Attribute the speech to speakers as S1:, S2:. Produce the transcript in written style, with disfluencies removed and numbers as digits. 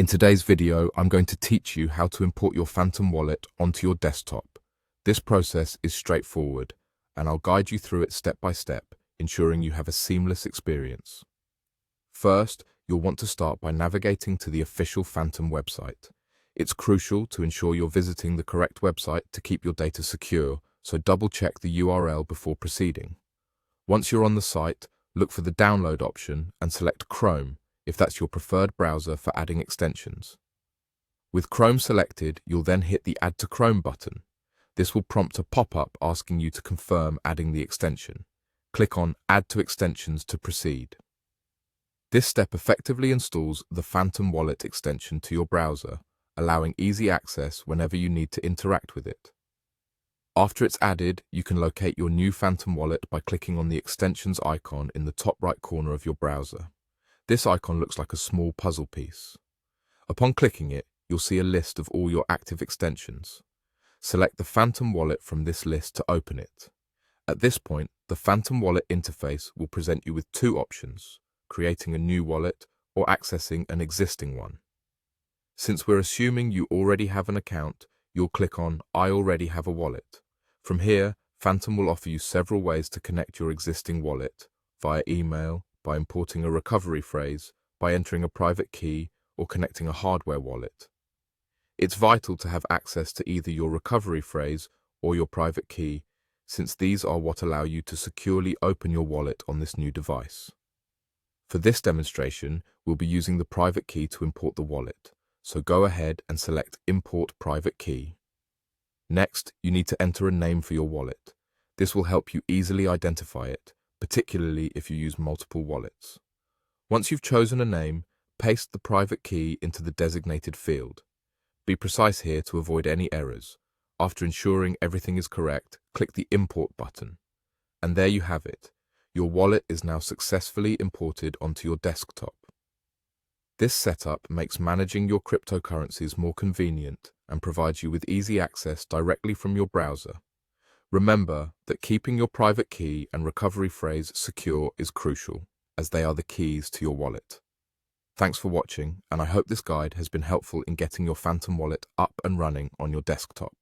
S1: In today's video, I'm going to teach you how to import your Phantom wallet onto your desktop. This process is straightforward, and I'll guide you through it step by step, ensuring you have a seamless experience. First, you'll want to start by navigating to the official Phantom website. It's crucial to ensure you're visiting the correct website to keep your data secure, so double-check the URL before proceeding. Once you're on the site, look for the download option and select Chrome, if that's your preferred browser for adding extensions. With Chrome selected, you'll then hit the Add to Chrome button. This will prompt a pop-up asking you to confirm adding the extension. Click on Add to Extensions to proceed. This step effectively installs the Phantom Wallet extension to your browser, allowing easy access whenever you need to interact with it. After it's added, you can locate your new Phantom Wallet by clicking on the extensions icon in the top right corner of your browser. This icon looks like a small puzzle piece. Upon clicking it, you'll see a list of all your active extensions. Select the Phantom Wallet from this list to open it. At this point, the Phantom Wallet interface will present you with two options: creating a new wallet or accessing an existing one. Since we're assuming you already have an account, you'll click on I already have a wallet. From here, Phantom will offer you several ways to connect your existing wallet: via email, by importing a recovery phrase, by entering a private key, or connecting a hardware wallet. It's vital to have access to either your recovery phrase or your private key, since these are what allow you to securely open your wallet on this new device. For this demonstration, we'll be using the private key to import the wallet, so go ahead and select Import Private Key. Next, you need to enter a name for your wallet. This will help you easily identify it, particularly if you use multiple wallets. Once you've chosen a name, paste the private key into the designated field. Be precise here to avoid any errors. After ensuring everything is correct, click the Import button. And there you have it. Your wallet is now successfully imported onto your desktop. This setup makes managing your cryptocurrencies more convenient and provides you with easy access directly from your browser. Remember that keeping your private key and recovery phrase secure is crucial, as they are the keys to your wallet. Thanks for watching, and I hope this guide has been helpful in getting your Phantom wallet up and running on your desktop.